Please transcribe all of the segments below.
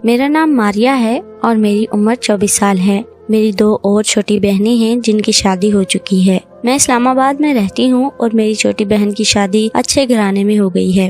میرا نام ماریا ہے اور میری عمر 24 سال ہے۔ میری 2 اور چھوٹی بہنیں ہیں جن کی شادی ہو چکی ہے۔ میں اسلام آباد میں رہتی ہوں اور میری چھوٹی بہن کی شادی اچھے گھرانے میں ہو گئی ہے۔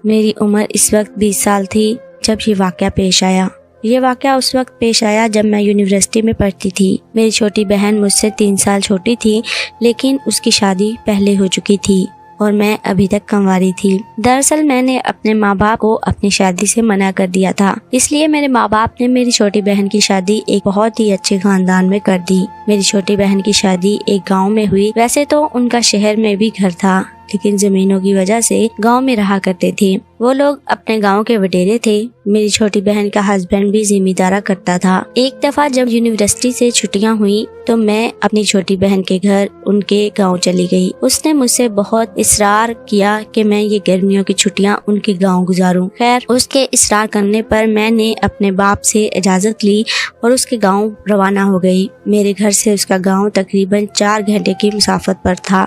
میری عمر اس وقت 20 سال تھی جب یہ واقعہ پیش آیا۔ یہ واقعہ اس وقت پیش آیا جب میں یونیورسٹی میں پڑھتی تھی۔ میری چھوٹی بہن مجھ سے 3 سال چھوٹی تھی، لیکن اس کی شادی پہلے ہو چکی تھی اور میں ابھی تک کنواری تھی۔ دراصل میں نے اپنے ماں باپ کو اپنی شادی سے منع کر دیا تھا، اس لیے میرے ماں باپ نے میری چھوٹی بہن کی شادی ایک بہت ہی اچھے خاندان میں کر دی۔ میری چھوٹی بہن کی شادی ایک گاؤں میں ہوئی۔ ویسے تو ان کا شہر میں بھی گھر تھا، لیکن زمینوں کی وجہ سے گاؤں میں رہا کرتے تھے۔ وہ لوگ اپنے گاؤں کے وڈیرے تھے۔ میری چھوٹی بہن کا ہسبینڈ بھی زمیندارا کرتا تھا۔ ایک دفعہ جب یونیورسٹی سے چھٹیاں ہوئی تو میں اپنی چھوٹی بہن کے گھر ان کے گاؤں چلی گئی۔ اس نے مجھ سے بہت اصرار کیا کہ میں یہ گرمیوں کی چھٹیاں ان کے گاؤں گزاروں۔ خیر، اس کے اصرار کرنے پر میں نے اپنے باپ سے اجازت لی اور اس کے گاؤں روانہ ہو گئی۔ میرے گھر سے اس کا گاؤں تقریباً 4 گھنٹے کی مسافت پر تھا۔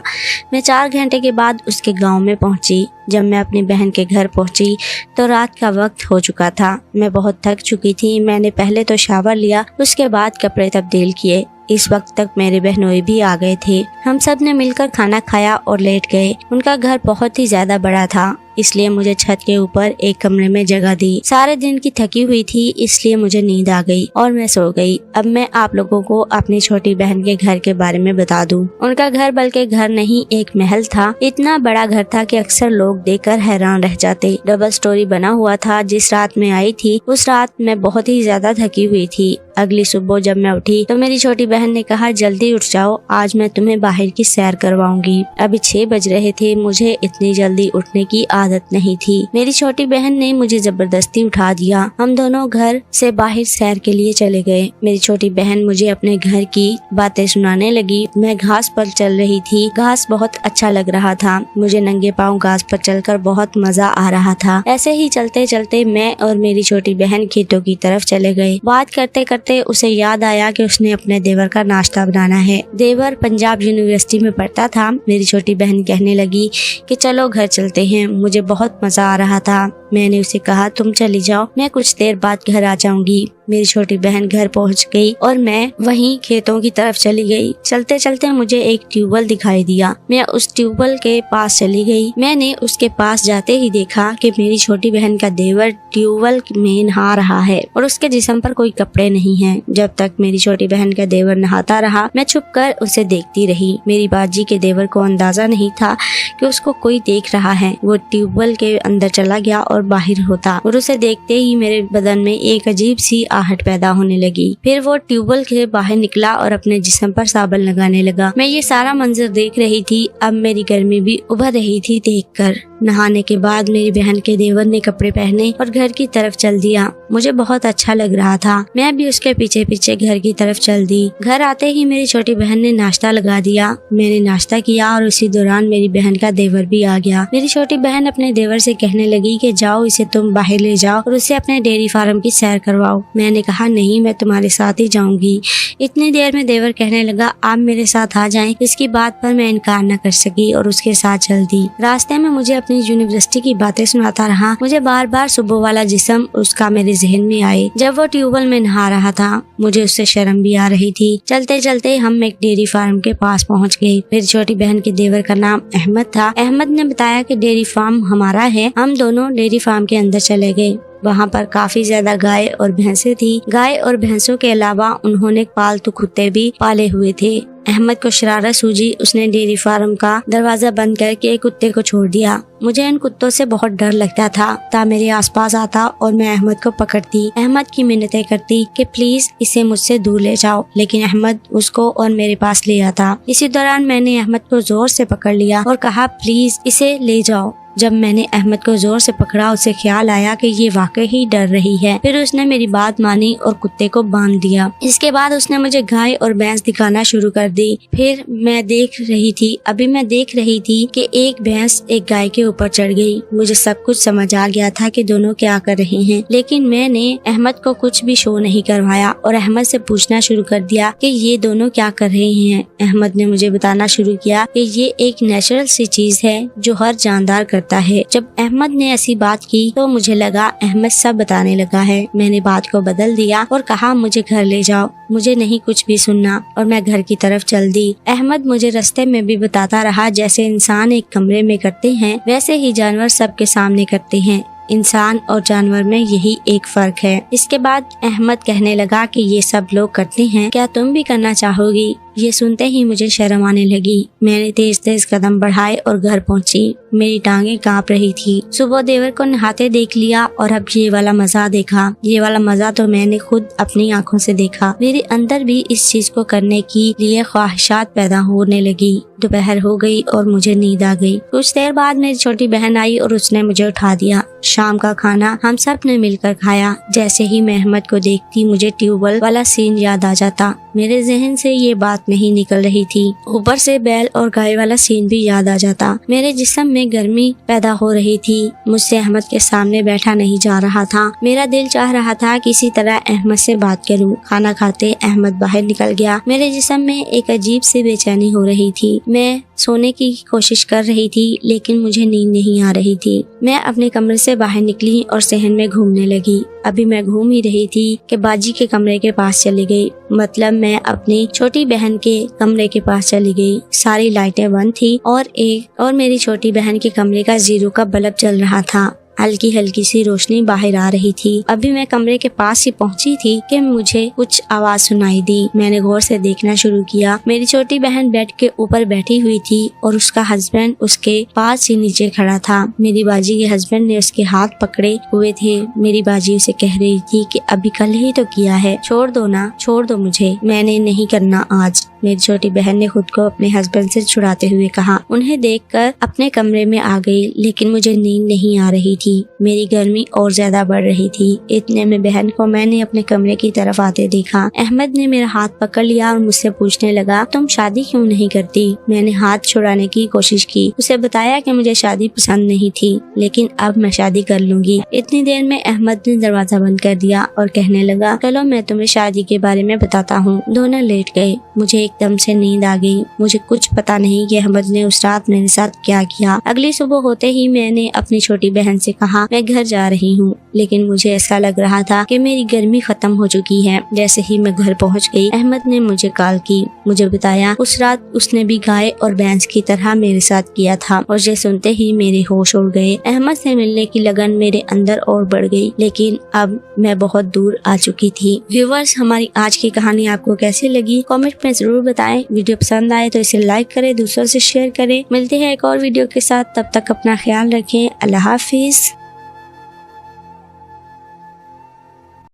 میں 4 گھنٹے کے بعد اس کے گاؤں میں پہنچی۔ جب میں اپنی بہن کے گھر پہنچی تو رات کا وقت ہو چکا تھا۔ میں بہت تھک چکی تھی۔ میں نے پہلے تو شاور لیا، اس کے بعد کپڑے تبدیل کیے۔ اس وقت تک میرے بہنوئی بھی آ گئے تھے۔ ہم سب نے مل کر کھانا کھایا اور لیٹ گئے۔ ان کا گھر بہت ہی زیادہ بڑا تھا، اس لیے مجھے چھت کے اوپر ایک کمرے میں جگہ دی۔ سارے دن کی تھکی ہوئی تھی، اس لیے مجھے نیند آ گئی اور میں سو گئی۔ اب میں آپ لوگوں کو اپنی چھوٹی بہن کے گھر کے بارے میں بتا دوں۔ ان کا گھر بلکہ گھر نہیں، ایک محل تھا۔ اتنا بڑا گھر تھا کہ اکثر لوگ دیکھ کر حیران رہ جاتے۔ ڈبل سٹوری بنا ہوا تھا۔ جس رات میں آئی تھی اس رات میں بہت ہی زیادہ تھکی ہوئی تھی۔ اگلی صبح جب میں اٹھی تو میری چھوٹی بہن نے کہا، جلدی اٹھ جاؤ، آج میں تمہیں باہر کی سیر کرواؤں گی۔ ابھی 6 بج رہے تھے۔ مجھے اتنی جلدی اٹھنے کی عادت نہیں تھی۔ میری چھوٹی بہن نے مجھے زبردستی اٹھا دیا۔ ہم دونوں گھر سے باہر سیر کے لیے چلے گئے۔ میری چھوٹی بہن مجھے اپنے گھر کی باتیں سنانے لگی۔ میں گھاس پر چل رہی تھی۔ گھاس بہت اچھا لگ رہا تھا۔ مجھے ننگے پاؤں گھاس پر چل کر بہت مزہ آ رہا تھا۔ ایسے ہی چلتے چلتے میں اور میری چھوٹی بہن کھیتوں کی طرف چلے گئے۔ بات کرتے کرتے اسے یاد آیا کہ اس نے اپنے دیور کا ناشتہ بنانا ہے۔ دیور پنجاب یونیورسٹی میں پڑھتا تھا۔ میری چھوٹی بہن کہنے لگی کہ چلو گھر چلتے ہیں۔ مجھے بہت مزہ آ رہا تھا۔ میں نے اسے کہا، تم چلی جاؤ، میں کچھ دیر بعد گھر آ جاؤں گی۔ میری چھوٹی بہن گھر پہنچ گئی اور میں وہیں کھیتوں کی طرف چلی گئی۔ چلتے چلتے مجھے ایک ٹیوب ویل دکھائی دیا۔ میں اس ٹیوب ویل کے پاس چلی گئی۔ میں نے اس کے پاس جاتے ہی دیکھا کہ میری چھوٹی بہن کا دیور ٹیوب ویل میں نہا رہا ہے اور اس کے جسم پر کوئی کپڑے نہیں ہیں۔ جب تک میری چھوٹی بہن کا دیور نہاتا رہا میں چھپ کر اسے دیکھتی رہی۔ میری باجی کے دیور کو اندازہ نہیں تھا کہ اس کو کوئی دیکھ رہا ہے۔ وہ ٹیوب ویل کے اندر چلا گیا اور باہر ہوتا اور اسے دیکھتے ہی میرے بدن میں ایک عجیب سی آہٹ پیدا ہونے لگی۔ پھر وہ ٹیوب ویل کے باہر نکلا اور اپنے جسم پر صابن لگانے لگا۔ میں یہ سارا منظر دیکھ رہی تھی۔ اب میری گرمی بھی ابھر رہی تھی دیکھ کر۔ نہانے کے بعد میری بہن کے دیور نے کپڑے پہنے اور گھر کی طرف چل دیا۔ مجھے بہت اچھا لگ رہا تھا۔ میں بھی اس کے پیچھے پیچھے گھر کی طرف چل دی۔ گھر آتے ہی میری چھوٹی بہن نے ناشتہ لگا دیا۔ میں نے ناشتہ کیا اور اسی دوران میری بہن کا دیور بھی آ گیا۔ میری چھوٹی بہن اپنے دیور سے کہنے لگی کہ جاؤ اسے تم باہر لے جاؤ اور اسے اپنے ڈیری فارم کی سیر کرواؤ۔ میں نے کہا نہیں، میں تمہارے ساتھ ہی جاؤں گی۔ اتنی دیر میں دیور کہنے لگا، آپ میرے ساتھ آ جائیں۔ اس کی بات پر میں انکار نہ کر سکی اور اس کے ساتھ چل دی۔ راستے میں مجھے اپنی یونیورسٹی کی باتیں سناتا رہا۔ مجھے بار بار صبح والا جسم اس کا میرے ذہن میں آئے جب وہ ٹیوب ویل میں نہا رہا تھا۔ مجھے اس سے شرم بھی آ رہی تھی۔ چلتے چلتے ہم ایک ڈیری فارم کے پاس پہنچ گئے۔ میری چھوٹی بہن کے دیور کا نام احمد تھا۔ احمد نے بتایا کہ ڈیری فارم ہمارا ہے۔ ہم دونوں ڈیری فارم کے اندر چلے گئے۔ وہاں پر کافی زیادہ گائے اور بھینسیں تھی۔ گائے اور بھینسوں کے علاوہ انہوں نے پالتو کتے بھی پالے ہوئے تھے۔ احمد کو شرارت سوجی۔ اس نے ڈیری فارم کا دروازہ بند کر کے کتے کو چھوڑ دیا۔ مجھے ان کتوں سے بہت ڈر لگتا تھا۔ میرے آس پاس آتا اور میں احمد کو پکڑتی، احمد کی منتیں کرتی کہ پلیز اسے مجھ سے دور لے جاؤ، لیکن احمد اس کو اور میرے پاس لے آتا۔ اسی دوران میں نے احمد کو زور سے پکڑ لیا اور کہا پلیز اسے لے جاؤ۔ جب میں نے احمد کو زور سے پکڑا اسے خیال آیا کہ یہ واقعی ہی ڈر رہی ہے۔ پھر اس نے میری بات مانی اور کتے کو باندھ دیا۔ اس کے بعد اس نے مجھے گائے اور بھینس دکھانا شروع کر دی۔ پھر میں دیکھ رہی تھی کہ ایک بھینس ایک گائے کے اوپر چڑھ گئی۔ مجھے سب کچھ سمجھ آ گیا تھا کہ دونوں کیا کر رہے ہیں، لیکن میں نے احمد کو کچھ بھی شو نہیں کروایا اور احمد سے پوچھنا شروع کر دیا کہ یہ دونوں کیا کر رہے ہیں۔ احمد نے مجھے بتانا شروع کیا کہ یہ ایک نیچرل سی چیز ہے جو ہر جاندار کرتا کرتا ہے۔ جب احمد نے ایسی بات کی تو مجھے لگا احمد سب بتانے لگا ہے۔ میں نے بات کو بدل دیا اور کہا مجھے گھر لے جاؤ، مجھے نہیں کچھ بھی سننا، اور میں گھر کی طرف چل دی۔ احمد مجھے رستے میں بھی بتاتا رہا جیسے انسان ایک کمرے میں کرتے ہیں ویسے ہی جانور سب کے سامنے کرتے ہیں، انسان اور جانور میں یہی ایک فرق ہے۔ اس کے بعد احمد کہنے لگا کہ یہ سب لوگ کرتے ہیں، کیا تم بھی کرنا چاہو گی؟ یہ سنتے ہی مجھے شرم آنے لگی۔ میں نے تیز تیز قدم بڑھائے اور گھر پہنچی۔ میری ٹانگیں کانپ رہی تھی۔ صبح دیور کو نہاتے دیکھ لیا اور اب یہ والا مزہ دیکھا۔ یہ والا مزہ تو میں نے خود اپنی آنکھوں سے دیکھا۔ میرے اندر بھی اس چیز کو کرنے کی لیے خواہشات پیدا ہونے لگی۔ دوپہر ہو گئی اور مجھے نیند آ گئی۔ کچھ دیر بعد میری چھوٹی بہن آئی اور اس نے مجھے اٹھا دیا۔ شام کا کھانا ہم سب نے مل کر کھایا۔ جیسے ہی میں احمد کو دیکھتی مجھے ٹیوب ویل والا سین یاد آ جاتا۔ میرے ذہن سے یہ بات نہیں نکل رہی تھی۔ اوپر سے بیل اور گائے والا سین بھی یاد آ جاتا۔ میرے جسم میں گرمی پیدا ہو رہی تھی۔ مجھ سے احمد کے سامنے بیٹھا نہیں جا رہا تھا۔ میرا دل چاہ رہا تھا کسی طرح احمد سے بات کروں۔ کھانا کھاتے احمد باہر نکل گیا۔ میرے جسم میں ایک عجیب سی بے چینی ہو رہی تھی۔ میں سونے کی کوشش کر رہی تھی لیکن مجھے نیند نہیں آ رہی تھی۔ میں اپنے کمرے سے باہر نکلی اور صحن میں گھومنے لگی۔ ابھی میں گھوم ہی رہی تھی کہ باجی کے کمرے کے پاس چلی گئی، مطلب میں اپنی چھوٹی بہن کے کمرے کے پاس چلی گئی۔ ساری لائٹیں بند تھی اور میری چھوٹی بہن کے کمرے کا 0 کا بلب چل رہا تھا۔ ہلکی ہلکی سی روشنی باہر آ رہی تھی۔ ابھی میں کمرے کے پاس ہی پہنچی تھی کہ مجھے کچھ آواز سنائی دی۔ میں نے غور سے دیکھنا شروع کیا۔ میری چھوٹی بہن بیڈ کے اوپر بیٹھی ہوئی تھی اور اس کا ہسبینڈ اس کے پاس ہی نیچے کھڑا تھا۔ میری باجی کے ہسبینڈ نے اس کے ہاتھ پکڑے ہوئے تھے۔ میری باجی اسے کہہ رہی تھی کہ ابھی کل ہی تو کیا ہے، چھوڑ دو نا، چھوڑ دو مجھے، میں نے نہیں کرنا آج۔ میری چھوٹی بہن نے خود کو اپنے ہسبینڈ سے چھڑاتے ہوئے کہا۔ انہیں دیکھ کر اپنے کمرے میں آ گئی لیکن مجھے نیند نہیں آ رہی تھی۔ میری گرمی اور زیادہ بڑھ رہی تھی۔ اتنے میں بہن کو میں نے اپنے کمرے کی طرف آتے دیکھا۔ احمد نے میرا ہاتھ پکڑ لیا اور مجھ سے پوچھنے لگا تم شادی کیوں نہیں کرتی؟ میں نے ہاتھ چھڑانے کی کوشش کی، اسے بتایا کہ مجھے شادی پسند نہیں تھی لیکن اب میں شادی کر لوں گی۔ اتنی دیر میں احمد نے دروازہ بند کر دیا اور کہنے لگا چلو میں تمہیں شادی کے بارے میں بتاتا ہوں۔ دونوں لیٹ گئے۔ مجھے ایک دم سے نیند آ گئی۔ مجھے کچھ پتا نہیں کہ احمد نے اس رات میرے ساتھ کیا کیا۔ اگلی صبح ہوتے ہی میں نے اپنی چھوٹی بہن سے کہا میں گھر جا رہی ہوں، لیکن مجھے ایسا لگ رہا تھا کہ میری گرمی ختم ہو چکی ہے۔ جیسے ہی میں گھر پہنچ گئی احمد نے مجھے کال کی، مجھے بتایا اس رات اس نے بھی گائے اور بھینس کی طرح میرے ساتھ کیا تھا، اور یہ سنتے ہی میرے ہوش اڑ گئے۔ احمد سے ملنے کی لگن میرے اندر اور بڑھ گئی، لیکن اب میں بہت دور آ چکی تھی۔ ویورز، ہماری آج کی کہانی آپ کو کیسی لگی کامنٹ میں ضرور بتائیں۔ ویڈیو پسند آئے تو اسے لائک کریں، دوسروں سے شیئر کریں۔ ملتے ہیں ایک اور ویڈیو کے ساتھ، تب تک اپنا خیال رکھیں۔ اللہ حافظ۔